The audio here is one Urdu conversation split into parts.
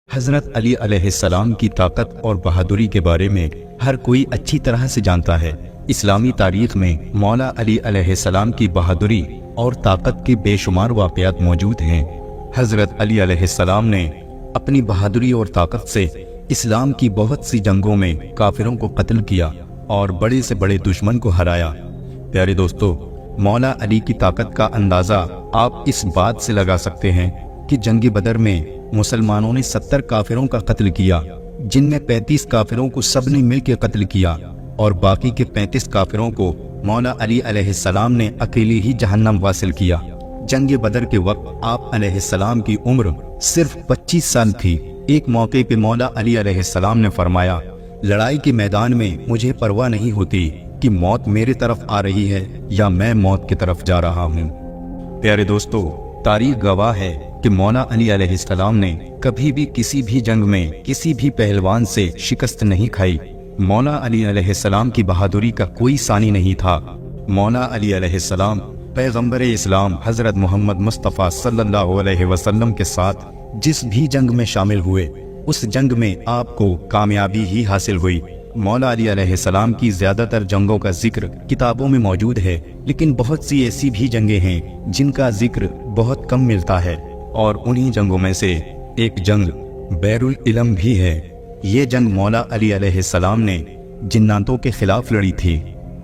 حضرت علی علیہ السلام کی طاقت اور بہادری کے بارے میں ہر کوئی اچھی طرح سے جانتا ہے۔ اسلامی تاریخ میں مولا علی علیہ السلام کی بہادری اور طاقت کے بے شمار واقعات موجود ہیں۔ حضرت علی علیہ السلام نے اپنی بہادری اور طاقت سے اسلام کی بہت سی جنگوں میں کافروں کو قتل کیا اور بڑے سے بڑے دشمن کو ہرایا۔ پیارے دوستو، مولا علی کی طاقت کا اندازہ آپ اس بات سے لگا سکتے ہیں کہ جنگ بدر میں مسلمانوں نے 70 کافروں کا قتل کیا، جن میں 35 کافروں کو سب نے مل کے قتل کیا اور باقی کے 35 کافروں کو مولا علی علیہ السلام نے اکیلے ہی جہنم واصل کیا۔ جنگ بدر کے وقت آپ علیہ السلام کی عمر صرف 25 سال تھی۔ ایک موقع پہ مولا علی علیہ السلام نے فرمایا، لڑائی کے میدان میں مجھے پرواہ نہیں ہوتی کہ موت میرے طرف آ رہی ہے یا میں موت کی طرف جا رہا ہوں۔ پیارے دوستو، تاریخ گواہ ہے کہ مولا علی علیہ السلام نے کبھی بھی کسی بھی جنگ میں کسی بھی پہلوان سے شکست نہیں کھائی۔ مولا علی علیہ السلام کی بہادری کا کوئی ثانی نہیں تھا۔ مولا علی علیہ السلام پیغمبر اسلام حضرت محمد مصطفیٰ صلی اللہ علیہ وسلم کے ساتھ جس بھی جنگ میں شامل ہوئے، اس جنگ میں آپ کو کامیابی ہی حاصل ہوئی۔ مولا علی علیہ السلام کی زیادہ تر جنگوں کا ذکر کتابوں میں موجود ہے، لیکن بہت سی ایسی بھی جنگیں ہیں جن کا ذکر بہت کم ملتا ہے، اور انہی جنگوں میں سے ایک جنگ بیر العلم بھی ہے۔ یہ جنگ مولا علی علیہ السلام نے جناتوں کے خلاف لڑی تھی۔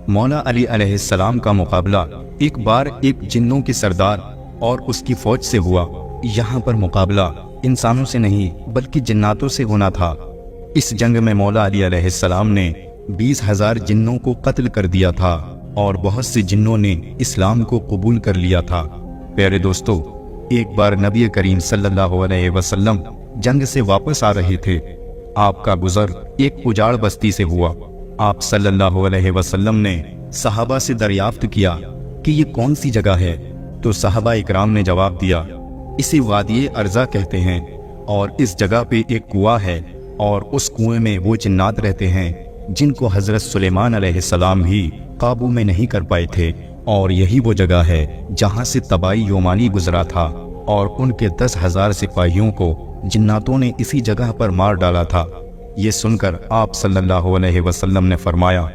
مولا علی علیہ السلام کا مقابلہ ایک بار ایک جنوں کے سردار اور اس کی فوج سے ہوا۔ یہاں پر مقابلہ انسانوں سے نہیں بلکہ جناتوں سے ہونا تھا۔ اس جنگ میں مولا علی علیہ السلام نے 20,000 جنوں کو قتل کر دیا تھا اور بہت سے جنوں نے اسلام کو قبول کر لیا تھا۔ پیارے دوستو، ایک بار نبی کریم صلی اللہ علیہ وسلم جنگ سے واپس آ رہے تھے۔ آپ کا گزر ایک اجاڑ بستی سے ہوا۔ آپ صلی اللہ علیہ وسلم نے صحابہ سے دریافت کیا کہ یہ کون سی جگہ ہے، تو صحابہ اکرام نے جواب دیا، اسے وادی ارزا کہتے ہیں، اور اس جگہ پہ ایک کنواں ہے، اور اس کنویں میں وہ جنات رہتے ہیں جن کو حضرت سلیمان علیہ السلام بھی قابو میں نہیں کر پائے تھے، اور یہی وہ جگہ ہے جہاں سے طبائی یومانی گزرا تھا اور ان کے 10,000 سپاہیوں کو جناتوں نے اسی جگہ پر مار ڈالا تھا۔ یہ سن کر آپ صلی اللہ علیہ وسلم نے فرمایا،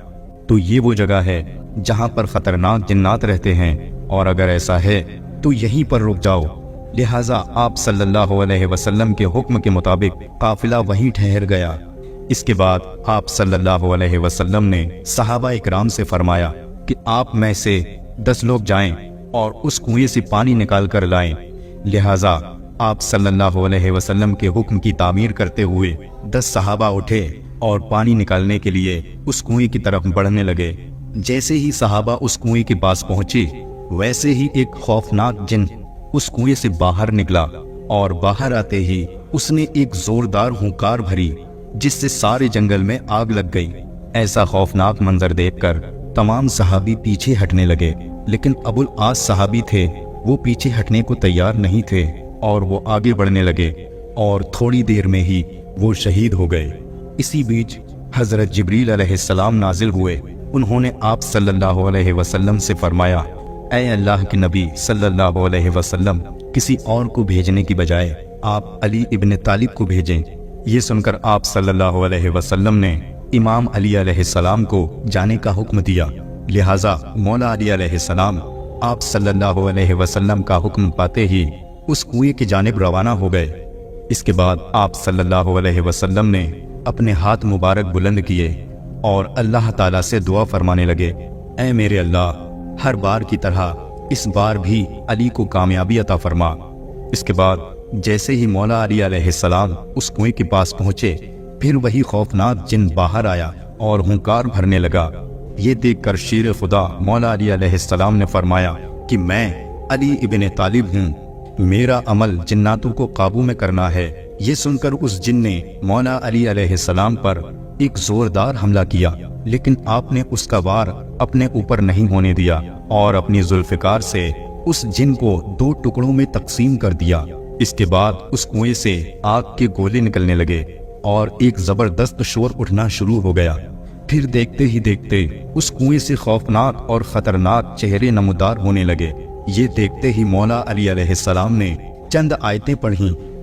تو یہ وہ جگہ ہے جہاں پر خطرناک جنات رہتے ہیں، اور اگر ایسا ہے تو یہیں پر رک جاؤ۔ لہٰذا آپ صلی اللہ علیہ وسلم کے حکم کے مطابق قافلہ وہیں ٹھہر گیا۔ اس کے بعد آپ صلی اللہ علیہ وسلم نے صحابہ اکرام سے فرمایا کہ آپ میں سے 10 لوگ جائیں اور اس کنویں سے پانی نکال کر لائیں۔ لہٰذا آپ صلی اللہ علیہ وسلم کے حکم کی تعمیر کرتے ہوئے 10 صحابہ اٹھے اور پانی نکالنے کے لیے اس کنویں کی طرف بڑھنے لگے۔ جیسے ہی صحابہ اس کنویں کے پاس پہنچے، ویسے ہی ایک خوفناک جن اس کنویں سے باہر نکلا، اور باہر آتے ہی اس نے ایک زوردار ہونکار بھری جس سے سارے جنگل میں آگ لگ گئی۔ ایسا خوفناک منظر دیکھ کر تمام صحابی پیچھے ہٹنے لگے، لیکن ابو العاص صحابی تھے، وہ پیچھے ہٹنے کو تیار نہیں تھے اور وہ آگے بڑھنے لگے، اور تھوڑی دیر میں ہی وہ شہید ہو گئے۔ اسی بیچ حضرت جبریل علیہ السلام نازل ہوئے۔ انہوں نے آپ صلی اللہ علیہ وسلم سے فرمایا، اے اللہ کے نبی صلی اللہ علیہ وسلم، کسی اور کو بھیجنے کی بجائے آپ علی ابن طالب کو بھیجیں۔ یہ سن کر آپ صلی اللہ علیہ وسلم نے امام علی علیہ السلام کو جانے کا حکم دیا۔ لہٰذا مولا علی علیہ السلام آپ صلی اللہ علیہ وسلم کا حکم پاتے ہی اس کنویں کی جانب روانہ ہو گئے۔ اس کے بعد آپ صلی اللہ علیہ وسلم نے اپنے ہاتھ مبارک بلند کیے اور اللہ تعالیٰ سے دعا فرمانے لگے، اے میرے اللہ، ہر بار کی طرح اس بار بھی علی کو کامیابی عطا فرما۔ اس کے بعد جیسے ہی مولا علی علیہ السلام اس کنویں کے پاس پہنچے، پھر وہی خوفناک جن باہر آیا اور ہنکار بھرنے لگا۔ یہ دیکھ کر شیر خدا مولا علی علیہ السلام نے فرمایا کہ میں علی ابن طالب ہوں، میرا عمل جناتوں کو قابو میں کرنا ہے۔ یہ سن کر اس جن نے مولا علی علیہ السلام پر ایک زوردار حملہ کیا، لیکن آپ نے اس کا وار اپنے اوپر نہیں ہونے دیا اور اپنی ذوالفقار سے اس جن کو 2 ٹکڑوں میں تقسیم کر دیا۔ اس کے بعد اس کنویں سے آگ کے گولے نکلنے لگے اور ایک زبردست شور اٹھنا شروع ہو گیا۔ پھر دیکھتے ہی دیکھتے اس کنویں سے خوفناک اور خطرناک چہرے نمودار ہونے لگے۔ یہ دیکھتے ہی مولا علی علیہ السلام نے چند آیتیں پڑھیں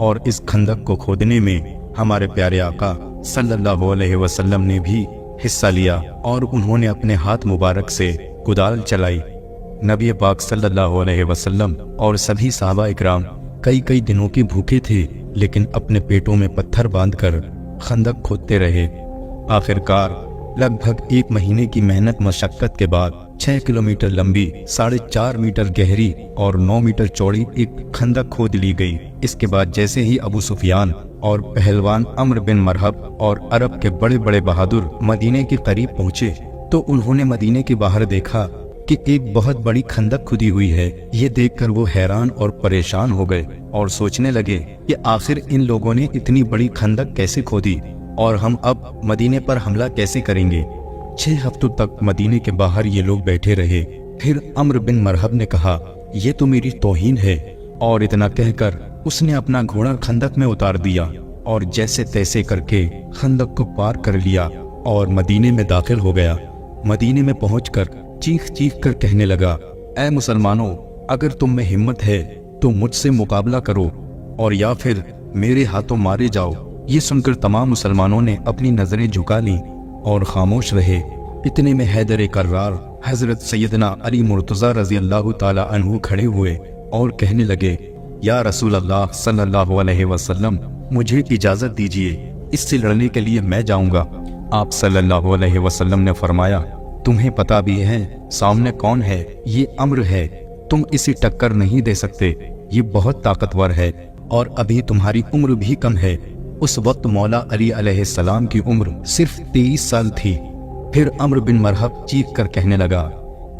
اور اس خندق کو کھودنے میں ہمارے پیارے آقا صلی اللہ علیہ وسلم نے بھی حصہ لیا اور انہوں نے اپنے ہاتھ مبارک سے کدال چلائی۔ نبی پاک صلی اللہ علیہ وسلم اور سبھی صحابہ اکرام کئی دنوں کے بھوکے تھے، لیکن اپنے پیٹوں میں پتھر باندھ کر خندق کھودتے رہے۔ آخرکار لگ بھگ 1 مہینے کی محنت مشقت کے بعد 6 کلومیٹر لمبی، 4.5 میٹر گہری اور 9 میٹر چوڑی ایک خندق کھود لی گئی۔ اس کے بعد جیسے ہی ابو سفیان اور پہلوان عمرو بن مرحب اور عرب کے بڑے بڑے بہادر مدینے کے قریب پہنچے تو انہوں نے مدینے کے باہر دیکھا کہ ایک بہت بڑی خندق کھدی ہوئی ہے۔ یہ دیکھ کر وہ حیران اور پریشان ہو گئے اور سوچنے لگے کہ آخر ان لوگوں نے اتنی بڑی خندق کیسے کھودی اور ہم اب مدینے پر حملہ کیسے کریں گے۔ 6 ہفتوں تک مدینے کے باہر یہ لوگ بیٹھے رہے۔ پھر عمرو بن مرحب نے کہا، یہ تو میری توہین ہے، اور اتنا کہہ کر اس نے اپنا گھوڑا خندق میں اتار دیا اور جیسے تیسے کر کے خندق کو پار کر لیا اور مدینے میں داخل ہو گیا۔ مدینے میں پہنچ کر چیخ کر کہنے لگا، اے مسلمانوں، اگر تم میں ہمت ہے تو مجھ سے مقابلہ کرو اور یا پھر میرے ہاتھوں مارے جاؤ۔ یہ سن کر تمام مسلمانوں نے اپنی نظریں جھکا لیں اور خاموش رہے۔ اتنے میں حیدر کرار حضرت سیدنا علی مرتضیٰ رضی اللہ تعالی عنہ کھڑے ہوئے اور کہنے لگے، یا رسول اللہ صلی اللہ علیہ وسلم، مجھے اجازت دیجیے، اس سے لڑنے کے لیے میں جاؤں گا۔ آپ صلی اللہ علیہ وسلم نے فرمایا، تمہیں پتا بھی ہے سامنے کون ہے؟ یہ عمرو ہے، تم اسے ٹکر نہیں دے سکتے، یہ بہت طاقتور ہے اور ابھی تمہاری عمر بھی کم ہے۔ اس وقت مولا علی علیہ السلام کی عمر صرف 23 سال تھی۔ پھر عمرو بن مرحب چیخ کر کہنے لگا،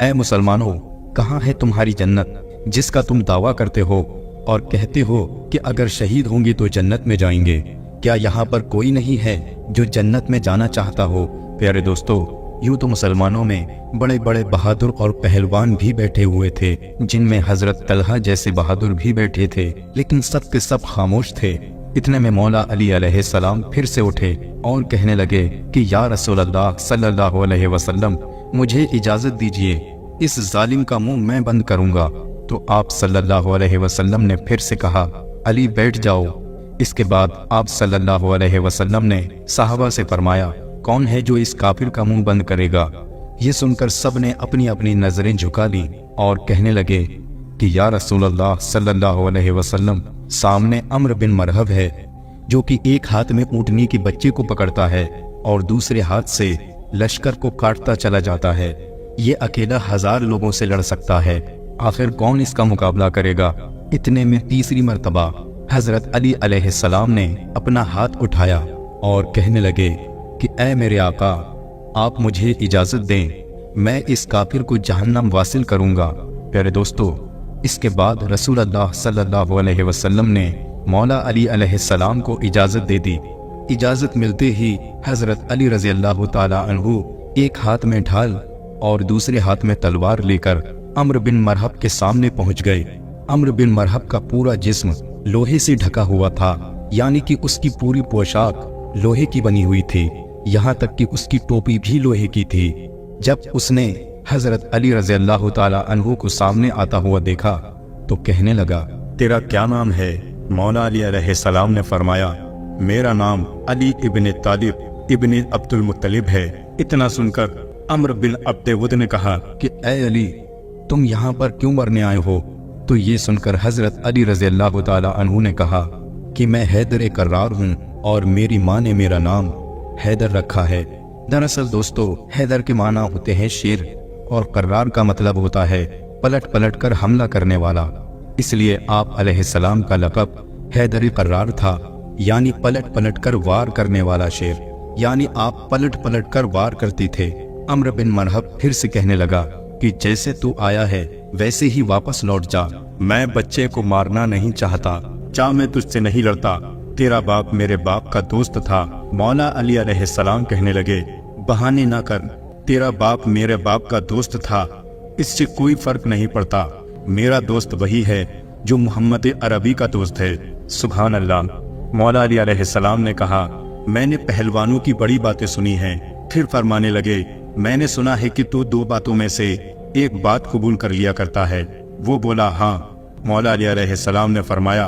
اے مسلمانوں، کہاں ہے تمہاری جنت جس کا تم دعویٰ کرتے ہو اور کہتے ہو کہ اگر شہید ہوں گے تو جنت میں جائیں گے؟ کیا یہاں پر کوئی نہیں ہے جو جنت میں جانا چاہتا ہو؟ پیارے دوستو، یوں تو مسلمانوں میں بڑے بڑے بہادر اور پہلوان بھی بیٹھے ہوئے تھے، جن میں حضرت طلحہ جیسے بہادر بھی بیٹھے تھے، لیکن سب کے سب خاموش تھے۔ اتنے میں مولا علی علیہ السلام پھر سے اٹھے اور کہنے لگے کہ یا رسول اللہ صلی اللہ علیہ وسلم، مجھے اجازت دیجیے، اس ظالم کا منہ میں بند کروں گا۔ تو آپ صلی اللہ علیہ وسلم نے پھر سے کہا، علی بیٹھ جاؤ۔ اس کے بعد آپ صلی اللہ علیہ وسلم نے صحابہ سے فرمایا، کون ہے جو اس کافر کا منہ بند کرے گا؟ یہ سن کر سب نے اپنی اپنی نظریں جھکا لی اور کہنے لگے کہ یا رسول اللہ صلی اللہ علیہ وسلم، سامنے عمرو بن مرحب ہے جو کہ ایک ہاتھ میں اونٹنی کے بچے کو پکڑتا ہے اور دوسرے ہاتھ سے لشکر کو کاٹتا چلا جاتا ہے۔ یہ اکیلا 1000 لوگوں سے لڑ سکتا ہے، آخر کون اس کا مقابلہ کرے گا؟ اتنے میں تیسری مرتبہ حضرت علی علیہ السلام نے اپنا ہاتھ اٹھایا اور کہنے لگے کہ اے میرے آقا، آپ مجھے اجازت دیں، میں اس کافر کو جہنم واصل کروں گا۔ پیارے دوستو، اس کے بعد رسول اللہ صلی اللہ علیہ وسلم نے مولا علی علیہ السلام کو اجازت دے دی۔ اجازت ملتے ہی حضرت علی رضی اللہ تعالی عنہ ایک ہاتھ میں ڈھال اور دوسرے ہاتھ میں تلوار لے کر عمرو بن مرحب کے سامنے پہنچ گئے۔ عمرو بن مرحب کا پورا جسم لوہے سے ڈھکا ہوا تھا، یعنی کہ اس کی پوری پوشاک لوہے کی بنی ہوئی تھی، یہاں تک کہ اس کی ٹوپی بھی لوہے کی تھی۔ جب اس نے حضرت علی رضی اللہ تعالی عنہ کو سامنے آتا ہوا دیکھا تو کہنے لگا، تیرا کیا نام ہے؟ مولا علی علیہ السلام نے فرمایا، میرا نام علی ابن طالب ابن عبد المطلب ہے۔ اتنا سن کر عمرو بن عبد ود نے کہا کہ اے علی، تم یہاں پر کیوں مرنے آئے ہو؟ تو یہ سن کر حضرت علی رضی اللہ تعالی عنہ نے کہا کہ میں حیدر کرار ہوں اور میری ماں نے میرا نام حیدر رکھا ہے۔ دراصل دوستو، حیدر کے معنی ہوتے ہیں شیر اور کرار کا مطلب ہوتا ہے پلٹ پلٹ کر حملہ کرنے والا، اس لیے آپ علیہ السلام کا لقب حیدر کرار تھا، یعنی پلٹ پلٹ کر وار کرنے والا شیر، یعنی آپ پلٹ پلٹ کر وار کرتے تھے۔ عمرو بن مرحب پھر سے کہنے لگا کہ جیسے تو آیا ہے ویسے ہی واپس لوٹ جا، میں بچے کو مارنا نہیں چاہتا، چاہ میں تجھ سے نہیں لڑتا، تیرا باپ میرے باپ کا دوست تھا۔ مولا علی علیہ السلام کہنے لگے، بہانے نہ کر، تیرا باپ میرے باپ کا دوست تھا، اس سے کوئی فرق نہیں پڑتا، میرا دوست وہی ہے جو محمد عربی کا دوست ہے۔ سبحان اللہ۔ مولا علی علیہ السلام نے کہا، میں نے پہلوانوں کی بڑی باتیں سنی ہیں۔ پھر فرمانے لگے، میں نے سنا ہے کہ تو 2 باتوں میں سے ایک بات قبول کر لیا کرتا ہے۔ وہ بولا، ہاں۔ مولا علی علیہ السلام نے فرمایا،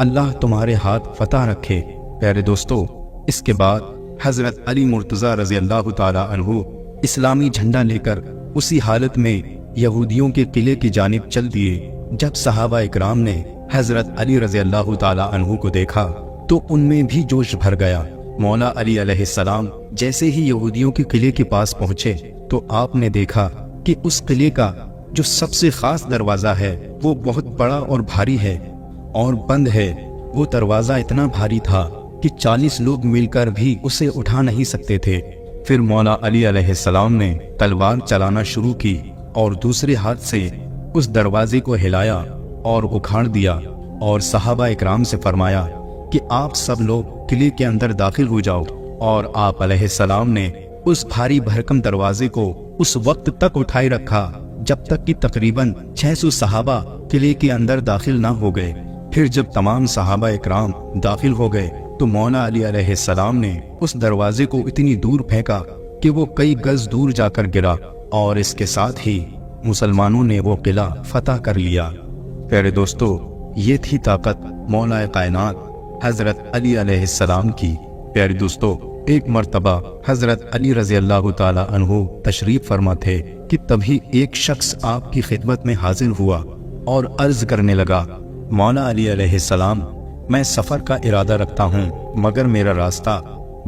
اللہ تمہارے ہاتھ فتح رکھے۔ پیارے دوستو، اس کے بعد حضرت علی مرتضیٰ رضی اللہ تعالی عنہ اسلامی جھنڈا لے کر اسی حالت میں یہودیوں کے قلعے کی جانب چل دیے۔ جب صحابہ اکرام نے حضرت علی رضی اللہ تعالی عنہ کو دیکھا تو ان میں بھی جوش بھر گیا۔ مولا علی علیہ السلام جیسے ہی یہودیوں کے قلعے کے پاس پہنچے تو آپ نے دیکھا کہ اس قلعے کا جو سب سے خاص دروازہ ہے وہ بہت بڑا اور بھاری ہے اور بند ہے۔ وہ دروازہ اتنا بھاری تھا کہ 40 لوگ مل کر بھی اسے اٹھا نہیں سکتے تھے۔ پھر مولا علی علیہ السلام نے تلوار چلانا شروع کی اور دوسرے ہاتھ سے اس دروازے کو ہلایا اور اکھاڑ دیا اور صحابہ اکرام سے فرمایا کہ آپ سب لوگ قلعے کے اندر داخل ہو جاؤ، اور آپ علیہ السلام نے اس بھاری بھرکم دروازے کو اس وقت تک اٹھائے رکھا جب تک کہ تقریباً 600 صحابہ قلعے کے اندر داخل نہ ہو گئے۔ پھر جب تمام صحابہ اکرام داخل ہو گئے تو مولا علی علیہ السلام نے اس دروازے کو اتنی دور پھینکا کہ وہ کئی گز دور جا کر گرا، اور اس کے ساتھ ہی مسلمانوں نے وہ قلعہ فتح کر لیا۔ پیارے دوستو، یہ تھی طاقت مولا کائنات حضرت علی علیہ السلام کی۔ پیارے دوستو، ایک مرتبہ حضرت علی رضی اللہ تعالی عنہ تشریف فرما تھے کہ تبھی ایک شخص آپ کی خدمت میں حاضر ہوا اور عرض کرنے لگا، مولا علی علیہ السلام، میں سفر کا ارادہ رکھتا ہوں مگر میرا راستہ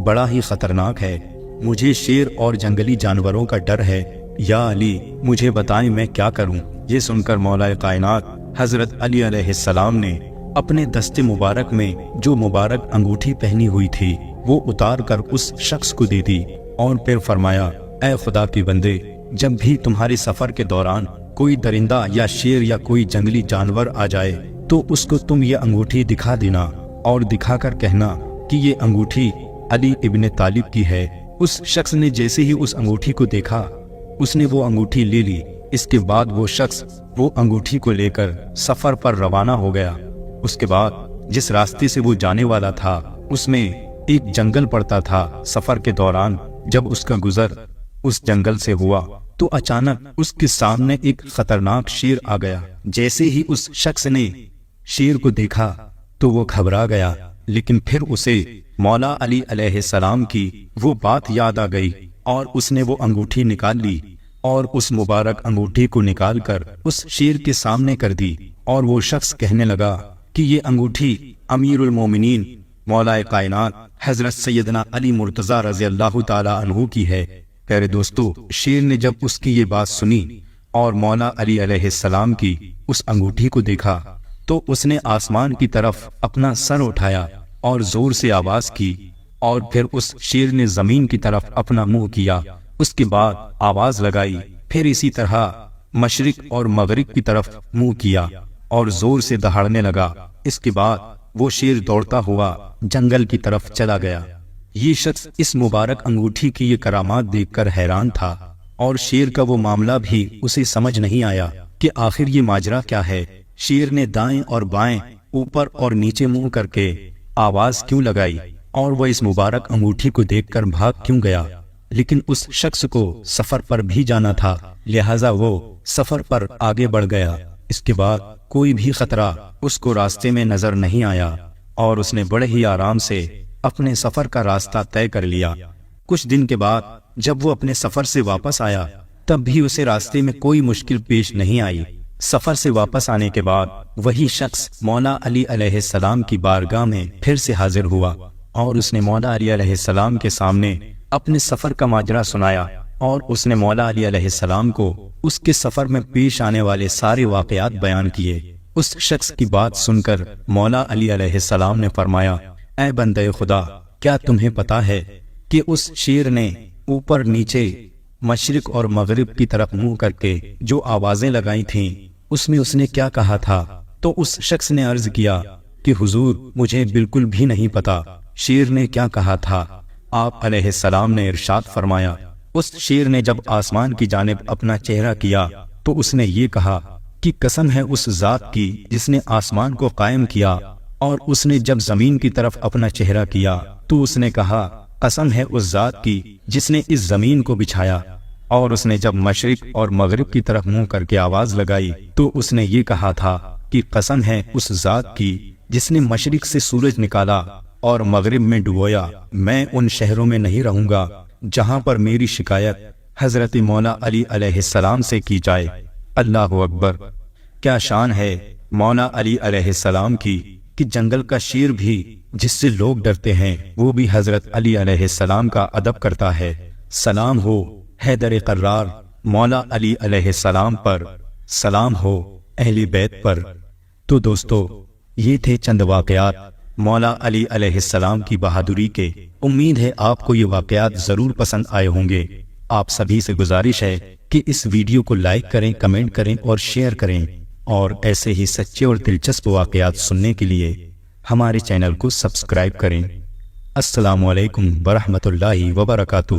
بڑا ہی خطرناک ہے، مجھے شیر اور جنگلی جانوروں کا ڈر ہے، یا علی مجھے بتائیں میں کیا کروں۔ یہ سن کر مولا کائنات حضرت علی علیہ السلام نے اپنے دست مبارک میں جو مبارک انگوٹھی پہنی ہوئی تھی وہ اتار کر اس شخص کو دے دی اور پھر فرمایا، اے خدا کے بندے، جب بھی تمہارے سفر کے دوران کوئی درندہ یا شیر یا کوئی جنگلی جانور آ جائے تو اس کو تم یہ انگوٹھی دکھا دینا اور دکھا کر کہنا کہ یہ انگوٹھی علی ابن طالب کی ہے۔ اس شخص نے جیسے ہی اس انگوٹھی کو دیکھا اس نے وہ انگوٹھی لے لی۔ اس کے بعد وہ شخص وہ انگوٹھی کو لے کر سفر پر روانہ ہو گیا۔ اس کے بعد جس راستے سے وہ جانے والا تھا اس میں ایک جنگل پڑتا تھا۔ سفر کے دوران جب اس کا گزر اس جنگل سے ہوا تو اچانک اس کے سامنے ایک خطرناک شیر آ گیا۔ جیسے ہی اس شخص نے شیر کو دیکھا تو وہ گھبرا گیا، لیکن پھر اسے مولا علی علیہ السلام کی وہ بات یاد آ گئی اور اس نے وہ انگوٹھی نکال لی اور اس مبارک انگوٹھی کو نکال کر اس شیر کے سامنے کر دی، اور وہ شخص کہنے لگا کہ یہ انگوٹھی امیر المومنین مولا کائنات حضرت سیدنا علی مرتضیٰ رضی اللہ تعالی عنہ کی ہے۔ پیارے دوستو، شیر نے جب اس کی یہ بات سنی اور مولا علی علیہ السلام کی اس انگوٹھی کو دیکھا تو اس نے آسمان کی طرف اپنا سر اٹھایا اور زور سے آواز کی، اور پھر اس شیر نے زمین کی طرف اپنا منہ کیا۔ اس کے بعد آواز لگائی، پھر اسی طرح مشرق اور مغرب کی طرف منہ کیا اور زور سے دہاڑنے لگا۔ اس کے بعد وہ شیر دوڑتا ہوا جنگل کی طرف چلا گیا۔ یہ شخص اس مبارک انگوٹھی کی یہ کرامات دیکھ کر حیران تھا، اور شیر کا وہ معاملہ بھی اسے سمجھ نہیں آیا کہ آخر یہ ماجرا کیا ہے۔ شیر نے دائیں اور بائیں، اوپر اور نیچے منہ کر کے آواز کیوں لگائی، اور وہ اس مبارک انگوٹھی کو دیکھ کر بھاگ کیوں گیا؟ لیکن اس شخص کو سفر پر بھی جانا تھا، لہٰذا وہ سفر پر آگے بڑھ گیا۔ اس کے بعد کوئی بھی خطرہ اس کو راستے میں نظر نہیں آیا، اور اس نے بڑے ہی آرام سے اپنے سفر کا راستہ طے کر لیا۔ کچھ دن کے بعد جب وہ اپنے سفر سے واپس آیا تب بھی اسے راستے میں کوئی مشکل پیش نہیں آئی۔ سفر سے واپس آنے کے بعد وہی شخص مولا علی علیہ السلام کی بارگاہ میں پھر سے حاضر ہوا، اور اس نے مولا علی علیہ السلام کے سامنے اپنے سفر کا ماجرا سنایا، اور اس نے مولا علی علیہ السلام کو اس کے سفر میں پیش آنے والے سارے واقعات بیان کیے۔ اس شخص کی بات سن کر مولا علی علیہ السلام نے فرمایا، اے بندے خدا، کیا تمہیں پتا ہے کہ اس شیر نے اوپر نیچے مشرق اور مغرب کی طرف منہ کر کے جو آوازیں لگائی تھیں اس میں اس نے کیا کہا تھا؟ تو اس شخص نے عرض کیا کہ حضور مجھے بالکل بھی نہیں پتا، شیر نے کیا کہا تھا؟ آپ علیہ السلام نے ارشاد فرمایا، اس شیر نے جب آسمان کی جانب اپنا چہرہ کیا تو اس نے یہ کہا کہ قسم ہے اس ذات کی جس نے آسمان کو قائم کیا، اور اس نے جب زمین کی طرف اپنا چہرہ کیا تو اس نے کہا قسم ہے اس ذات کی جس نے اس زمین کو بچھایا، اور اس نے جب مشرق اور مغرب کی طرف منہ کر کے آواز لگائی تو اس نے یہ کہا تھا کہ قسم ہے اس ذات کی جس نے مشرق سے سورج نکالا اور مغرب میں ڈبویا، میں ان شہروں میں نہیں رہوں گا جہاں پر میری شکایت حضرت مولا علی علیہ السلام سے کی جائے۔ اللہ اکبر! کیا شان ہے مولا علی علیہ السلام کی کہ جنگل کا شیر بھی جس سے لوگ ڈرتے ہیں وہ بھی حضرت علی علیہ السلام کا ادب کرتا ہے۔ سلام ہو حیدر قرار مولا علی علیہ السلام پر، سلام ہو اہل بیت پر۔ تو دوستو، یہ تھے چند واقعات مولا علی علیہ السلام کی بہادری کے۔ امید ہے آپ کو یہ واقعات ضرور پسند آئے ہوں گے۔ آپ سبھی سے گزارش ہے کہ اس ویڈیو کو لائک کریں، کمنٹ کریں اور شیئر کریں، اور ایسے ہی سچے اور دلچسپ واقعات سننے کے لیے ہمارے چینل کو سبسکرائب کریں۔ السلام علیکم ورحمۃ اللہ وبرکاتہ۔